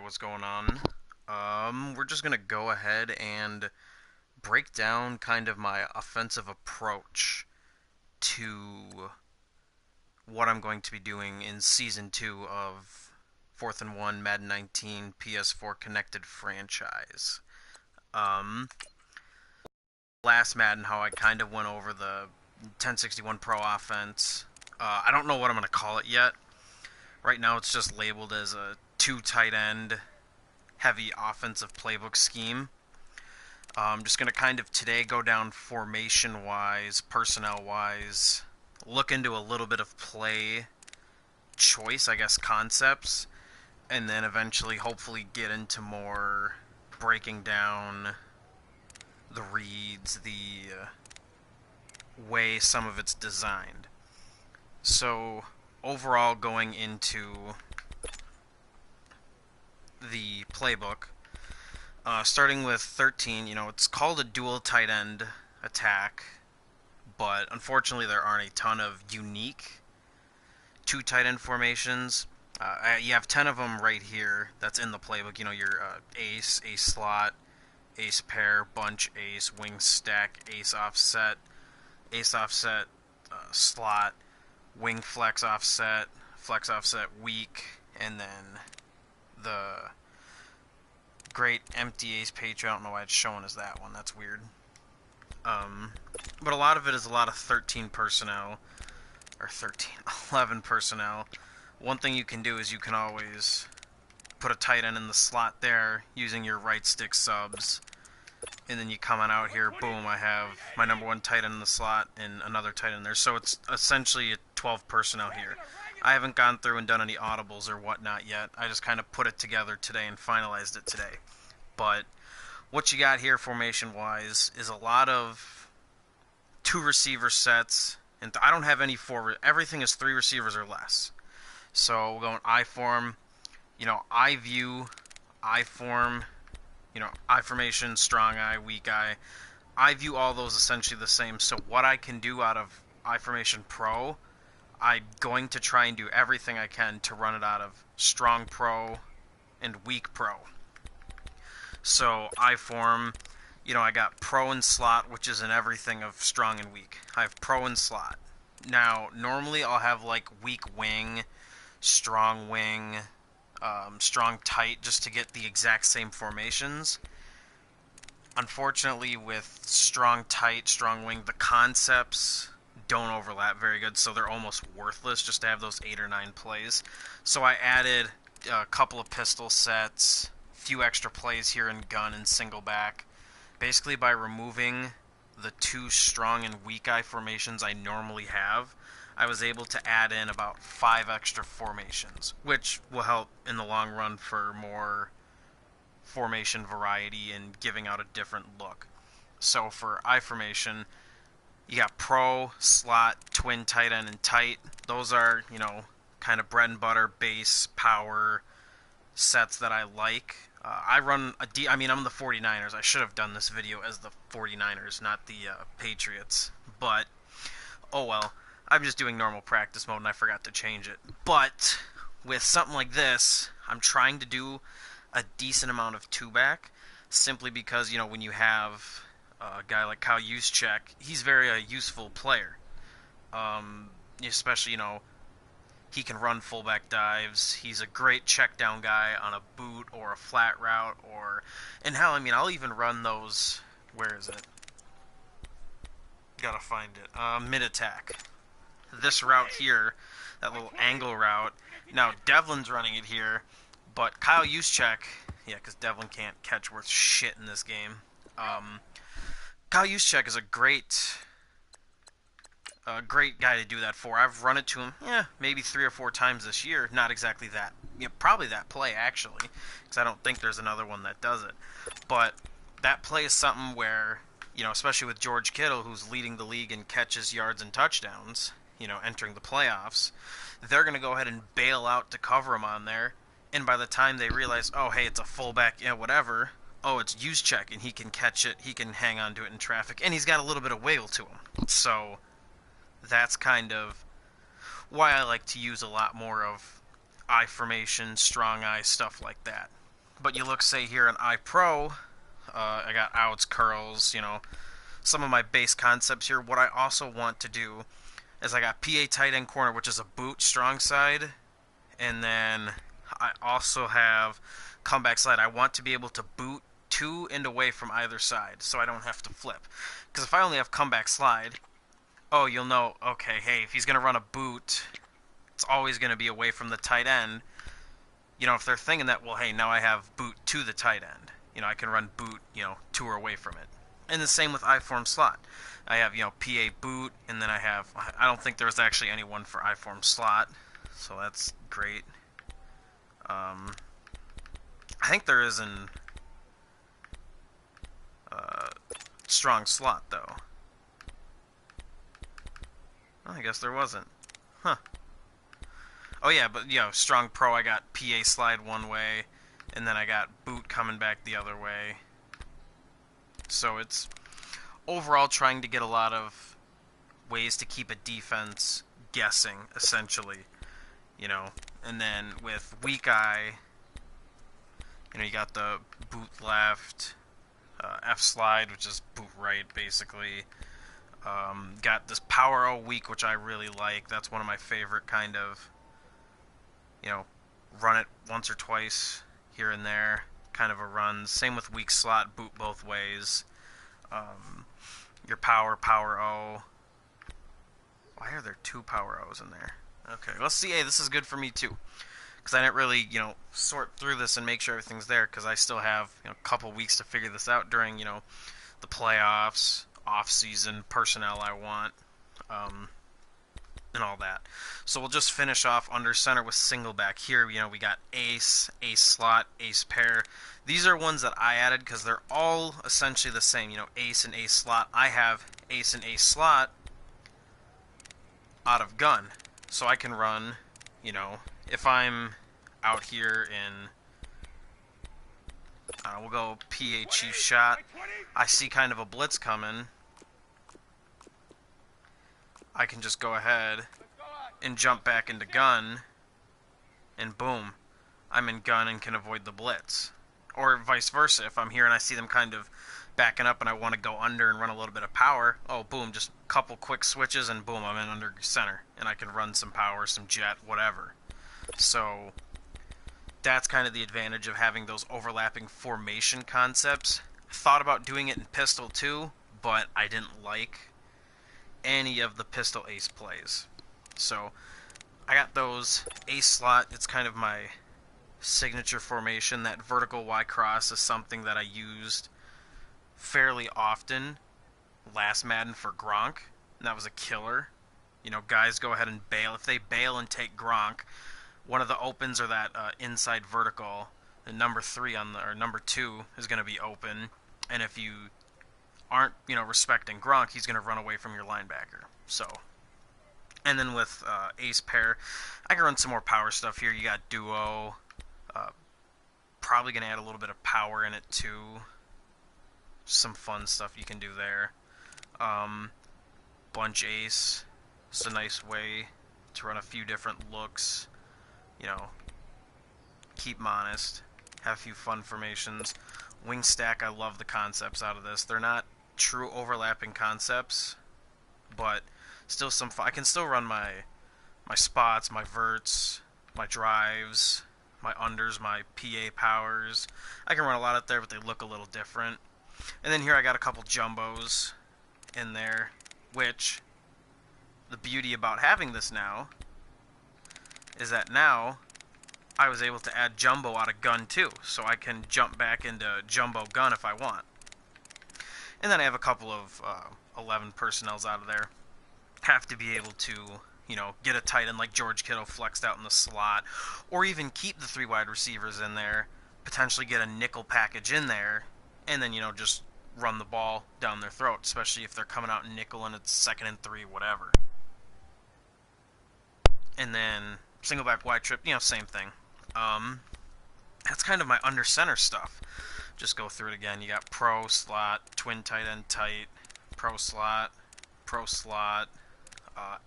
what's going on? We're just gonna go ahead and break down kind of my offensive approach to what I'm going to be doing in Season 2 of 4th and 1 Madden 19 PS4 Connected Franchise. Um, Last Madden, how I kind of went over the 1061 Pro offense. I don't know what I'm going to call it yet. Right now it's just labeled as a two tight end heavy offensive playbook scheme. I'm just going to kind of today go down formation wise, personnel wise, look into a little bit of play choice, I guess, concepts, and then eventually hopefully get into more breaking down the reads, the way some of it's designed. So, overall, going into the playbook, starting with 13, it's called a dual tight end attack, but unfortunately there aren't a ton of unique two tight end formations. You have 10 of them right here that's in the playbook. Your ace, ace slot, ace pair, bunch ace, wing stack, ace offset, slot, wing flex offset, weak, and then the great empty ace patriot. I don't know why it's showing as that one. That's weird. But a lot of it is a lot of 13 personnel, or 11 personnel. One thing you can do is you can always put a tight end in the slot there using your right stick subs. And then you come on out here, boom, I have my number one tight end in the slot and another tight end there. So it's essentially 12 personnel here. I haven't gone through and done any audibles or whatnot yet. I just kind of put it together today and finalized it today. But what you got here formation-wise is a lot of two receiver sets. And I don't have any four. Everything is three receivers or less. So we're going I form, I view, I form, I formation, strong I, weak I view all those essentially the same. So what I can do out of I formation pro, I'm going to try and do everything I can to run it out of strong pro and weak pro. So I form, I got pro and slot, which is in everything of strong and weak. I have pro and slot. Now, normally I'll have like weak wing, strong wing, strong tight, just to get the exact same formations. Unfortunately, with strong tight, strong wing, the concepts don't overlap very good, so they're almost worthless just to have those 8 or 9 plays. So I added a couple of pistol sets, a few extra plays here in gun and single back, basically by removing the two strong and weak eye formations I normally have. I was able to add in about 5 extra formations, which will help in the long run for more formation variety and giving out a different look. So for I formation, you got pro, slot, twin tight end, and tight. Those are, kind of bread and butter, base, power sets that I like. I'm the 49ers. I should have done this video as the 49ers, not the Patriots. But, oh well. I'm just doing normal practice mode and I forgot to change it. But with something like this, I'm trying to do a decent amount of two-back, simply because, when you have a guy like Kyle Juszczyk, he's very a useful player. Especially, he can run fullback dives. He's a great check down guy on a boot or a flat route, and hell, I'll even run those. Where is it? Gotta find it. Mid attack. This route here, that little angle route. Now Devlin's running it here, but Kyle Juszczyk, because Devlin can't catch worth shit in this game. Kyle Juszczyk is a great guy to do that for. I've run it to him, maybe 3 or 4 times this year. Not exactly that. Probably that play, actually, because I don't think there's another one that does it. But that play is something where, especially with George Kittle, who's leading the league in catches, yards, and touchdowns, entering the playoffs, they're going to go ahead and bail out to cover him on there. And by the time they realize, oh, hey, it's a fullback, whatever, oh, it's Juszczyk, and he can catch it, he can hang on to it in traffic, and he's got a little bit of wiggle to him. So that's kind of why I like to use a lot more of I formation, strong eye, stuff like that. But you look, say, here in iPro, I got outs, curls, some of my base concepts here. What I also want to do is I got PA tight end corner, which is a boot strong side, and then I also have comeback slide. I want to be able to boot to and away from either side, so I don't have to flip. Because if I only have comeback slide, oh, you'll know, okay, hey, if he's going to run a boot, it's always going to be away from the tight end. If they're thinking that, well, hey, now I have boot to the tight end. I can run boot, to or away from it. And the same with I-form slot. I have, PA boot, and then I don't think there was actually any one for I-form slot, so that's great. I think there is an strong slot, though. Oh, I guess there wasn't. Huh. Oh, yeah, but, strong pro, I got PA slide one way, and then I got boot coming back the other way. So it's overall trying to get a lot of ways to keep a defense guessing, essentially. And then with weak eye, you got the boot left, F slide, which is boot right, basically. Got this power O weak, which I really like. That's one of my favorite kind of, run it once or twice here and there kind of a run. Same with weak slot, boot both ways. Your power O. Why are there two power O's in there? Okay, let's see. Hey, this is good for me too, because I didn't really, sort through this and make sure everything's there, because I still have, a couple weeks to figure this out during, the playoffs, off-season personnel I want, and all that. So we'll just finish off under center with single back. Here, we got ace, ace slot, ace pair. These are ones that I added because they're all essentially the same. Ace and ace slot. I have ace and ace slot out of gun. So I can run, if I'm out here in, we'll go PA chief shot. I see kind of a blitz coming. I can just go ahead and jump back into gun, and boom, I'm in gun and can avoid the blitz. Or vice versa, if I'm here and I see them kind of backing up and I want to go under and run a little bit of power, oh, boom, just a couple quick switches and boom, I'm in under center, and I can run some power, some jet, whatever. So that's kind of the advantage of having those overlapping formation concepts. I thought about doing it in pistol too, but I didn't like any of the pistol ace plays. So I got those. Ace slot, it's kind of my signature formation. That vertical Y cross is something that I used fairly often last Madden for Gronk, and that was a killer. Guys go ahead and bail. If they bail and take Gronk, one of the opens are that inside vertical, and number 2 is going to be open, and if you aren't, respecting Gronk, he's going to run away from your linebacker. So, and then with ace pair, I can run some more power stuff here. You got duo, probably going to add a little bit of power in it too. Some fun stuff you can do there. Bunch ace, it's a nice way to run a few different looks. Keep them honest, have a few fun formations. Wing stack, I love the concepts out of this. They're not true overlapping concepts, but still some fun. I can still run my spots, my verts, my drives, my unders, my PA powers. I can run a lot up there, but they look a little different. And then here I got a couple jumbos in there, which the beauty about having this now is that now I was able to add jumbo out of gun too, so I can jump back into jumbo gun if I want. And then I have a couple of 11 personnels out of there. Have to be able to, get a tight end like George Kittle flexed out in the slot, or even keep the 3 wide receivers in there, potentially get a nickel package in there, and then, just run the ball down their throat, especially if they're coming out in nickel and it's 2nd and 3, whatever. And then single back wide trip, same thing. That's kind of my under center stuff. Just go through it again. You got pro slot, twin tight end tight, pro slot,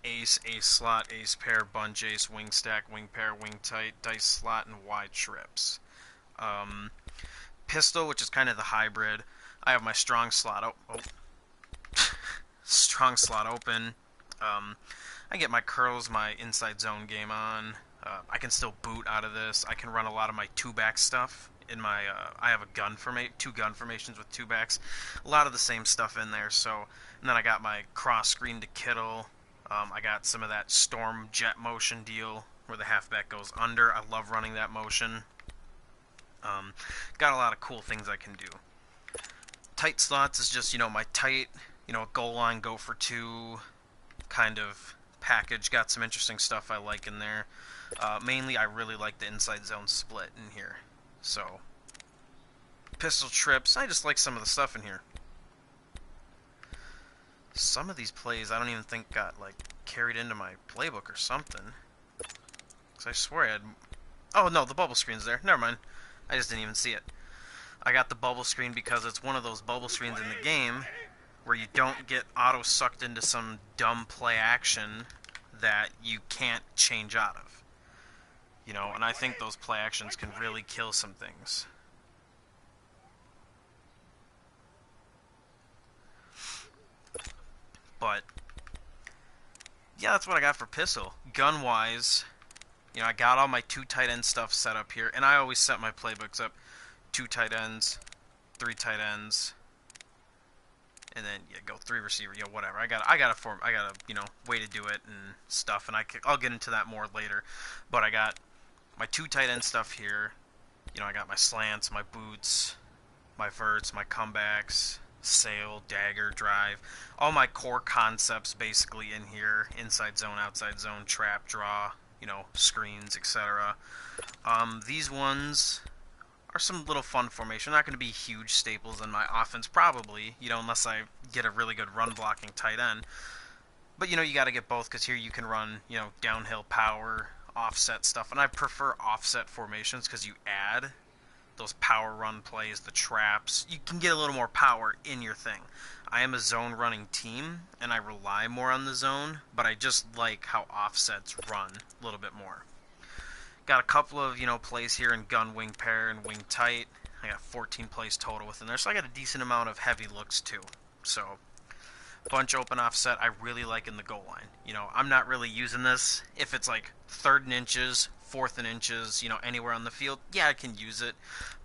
ace, ace slot, ace pair, bunch ace, wing stack, wing pair, wing tight, dice slot, and wide trips. Pistol, which is kind of the hybrid. I have my strong slot. Strong slot open. I get my curls, my inside zone game on. I can still boot out of this. I can run a lot of my two-back stuff in my. I have two gun formations with two backs. A lot of the same stuff in there. So, and then I got my cross screen to Kittle. I got some of that storm jet motion deal where the halfback goes under. I love running that motion. Got a lot of cool things I can do. Tight slots is just, my tight, goal line, go for two kind of package. Got some interesting stuff I like in there. Mainly, I really like the inside zone split in here. So, pistol trips, I just like some of the stuff in here. Some of these plays I don't even think got, carried into my playbook or something. Because I swear I had... Oh, no, the bubble screen's there. Never mind. I just didn't even see it. I got the bubble screen because it's one of those bubble screens in the game where you don't get auto-sucked into some dumb play action that you can't change out of. And I think those play actions can really kill some things. But, yeah, that's what I got for pistol. Gun-wise, I got all my 2 tight end stuff set up here, and I always set my playbooks up 2 tight ends, 3 tight ends, and then go 3 receiver, whatever. I got a way to do it and stuff, and I'll get into that more later. But I got my 2 tight end stuff here. I got my slants, my boots, my verts, my comebacks, sail, dagger, drive, all my core concepts basically in here: inside zone, outside zone, trap, draw, screens, etc. These ones are some little fun formation. Not going to be huge staples in my offense, probably, unless I get a really good run blocking tight end. But, you got to get both, because here you can run, downhill power, offset stuff. And I prefer offset formations because you add those power run plays, the traps. You can get a little more power in your thing. I am a zone running team, and I rely more on the zone, but I just like how offsets run a little bit more. Got a couple of, plays here in gun wing pair and wing tight. I got 14 plays total within there, so I got a decent amount of heavy looks too. So, bunch open offset, I really like in the goal line. I'm not really using this if it's like 3rd and inches, 4th and inches, anywhere on the field. Yeah, I can use it,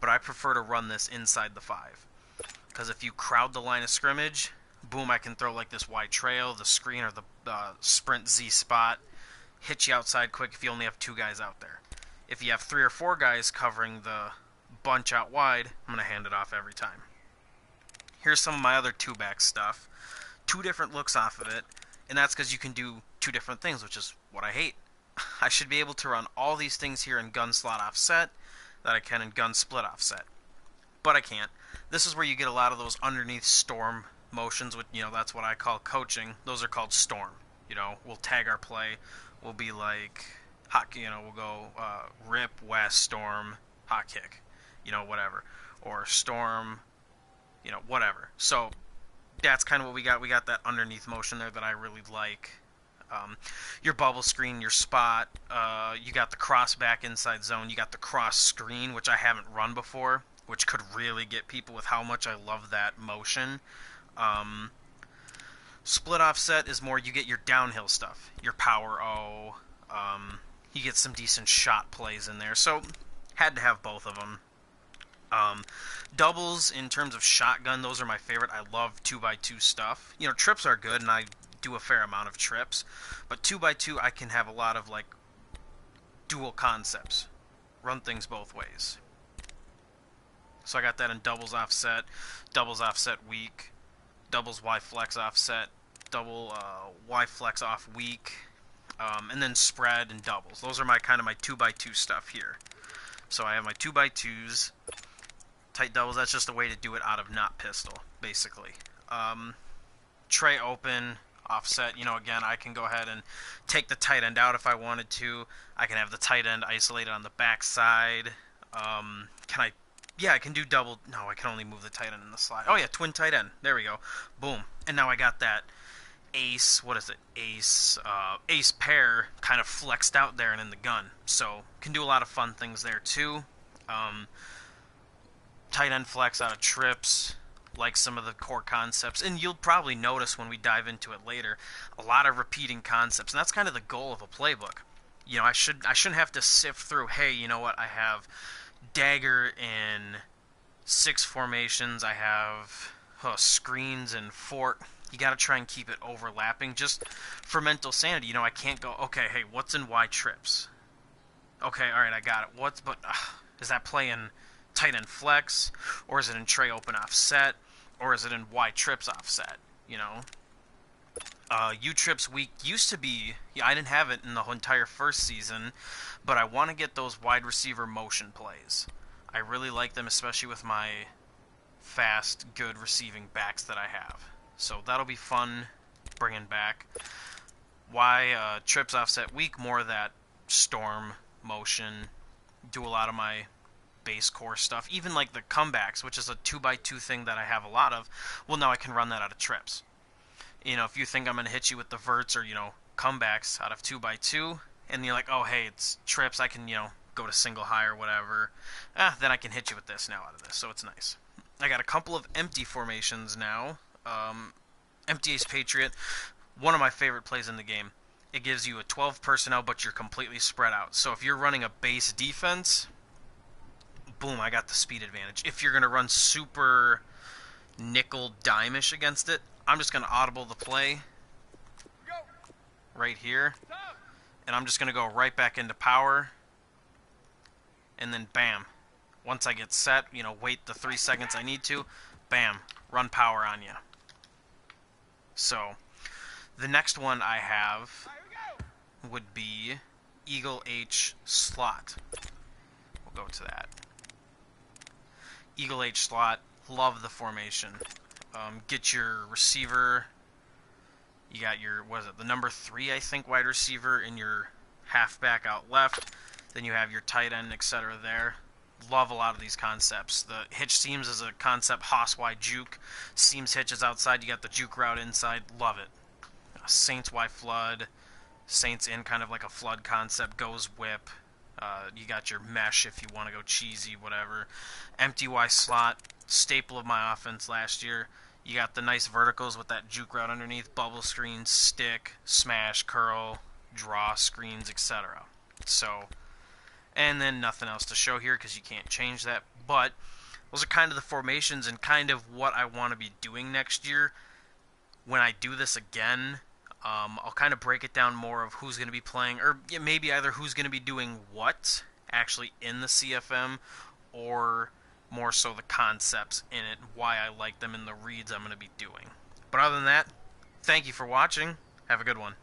but I prefer to run this inside the 5. Because if you crowd the line of scrimmage, boom, I can throw like this wide trail, the screen, or the sprint Z spot, hit you outside quick if you only have 2 guys out there. If you have 3 or 4 guys covering the bunch out wide, I'm going to hand it off every time. Here's some of my other 2-back stuff. 2 different looks off of it, and that's because you can do 2 different things, which is what I hate. I should be able to run all these things here in gun slot offset that I can in gun split offset. But I can't. This is where you get a lot of those underneath storm motions, which, that's what I call coaching. Those are called storm. We'll tag our play. We'll be like, we'll go rip, west, storm, hot kick, whatever. Or storm, whatever. So that's kind of what we got. We got that underneath motion there that I really like. Your bubble screen, your spot, you got the cross back inside zone, you got the cross screen, which I haven't run before, which could really get people with how much I love that motion. Split offset is more you get your downhill stuff, your power O, you get some decent shot plays in there, so had to have both of them. Doubles, in terms of shotgun, those are my favorite. I love 2x2 stuff. Trips are good, and I do a fair amount of trips, but 2x2 I can have a lot of dual concepts, run things both ways. So I got that in doubles offset weak, doubles Y flex offset, double Y flex off weak, and then spread and doubles. Those are my 2x2 stuff here. So I have my 2x2s, tight doubles. That's just a way to do it out of not pistol, basically. Tray open, offset, again, I can go ahead and take the tight end out if I wanted to. I can have the tight end isolated on the back side. I can do double. No, I can only move the tight end in the slide. Oh yeah, twin tight end. There we go. Boom. And now I got that ace, ace pair kind of flexed out there and in the gun. So, can do a lot of fun things there too. tight end flex out of trips, like some of the core concepts. And you'll probably notice when we dive into it later, a lot of repeating concepts. And that's kind of the goal of a playbook. You know, I shouldn't have to sift through, hey, you know what, I have dagger in 6 formations, I have screens and fort. You got to try and keep it overlapping just for mental sanity. You know, I can't go, okay, hey, what's in Y trips? Okay, all right, I got it. Is that play in tight end flex, or is it in tray open offset, or is it in Y trips offset? You know, U trips week used to be. Yeah, I didn't have it in the entire first season, but I want to get those wide receiver motion plays. I really like them, especially with my fast, good receiving backs that I have. So that'll be fun bringing back. Y trips offset week, more of that storm motion. Do a lot of my base core stuff, even like the comebacks, which is a 2x2 thing that I have a lot of. Well, now I can run that out of trips. You know, if you think I'm going to hit you with the verts or, you know, comebacks out of 2x2, and you're like, oh, hey, it's trips, I can, you know, go to single high or whatever, then I can hit you with this now out of this, so it's nice. I got a couple of empty formations now. Empty Ace Patriot, one of my favorite plays in the game. It gives you a 12 personnel, but you're completely spread out. So if you're running a base defense, boom, I got the speed advantage. If you're going to run super nickel dime-ish against it, I'm just going to audible the play right here, and I'm just going to go right back into power, and then bam. Once I get set, you know, wait the 3 seconds I need to, bam, run power on you. So the next one I have would be Eagle H slot. We'll go to that. Eagle H slot, love the formation. Get your receiver. You got your, what is it, the number 3, I think, wide receiver in your halfback out left. Then you have your tight end, etc. there. Love a lot of these concepts. The hitch seams is a concept, Haas Y juke. Seams hitch is outside, you got the juke route inside. Love it. Saints Y flood. Saints in, kind of like a flood concept. Goes whip. You got your mesh if you want to go cheesy, whatever. Empty Y slot, staple of my offense last year. You got the nice verticals with that juke route underneath. Bubble screen, stick, smash, curl, draw screens, etc. So, and then nothing else to show here because you can't change that. But those are kind of the formations and kind of what I want to be doing next year. When I do this again, I'll kind of break it down more of who's going to be playing, or maybe either who's going to be doing what actually in the CFM, or more so the concepts in it, why I like them, and the reads I'm going to be doing. But other than that, thank you for watching. Have a good one.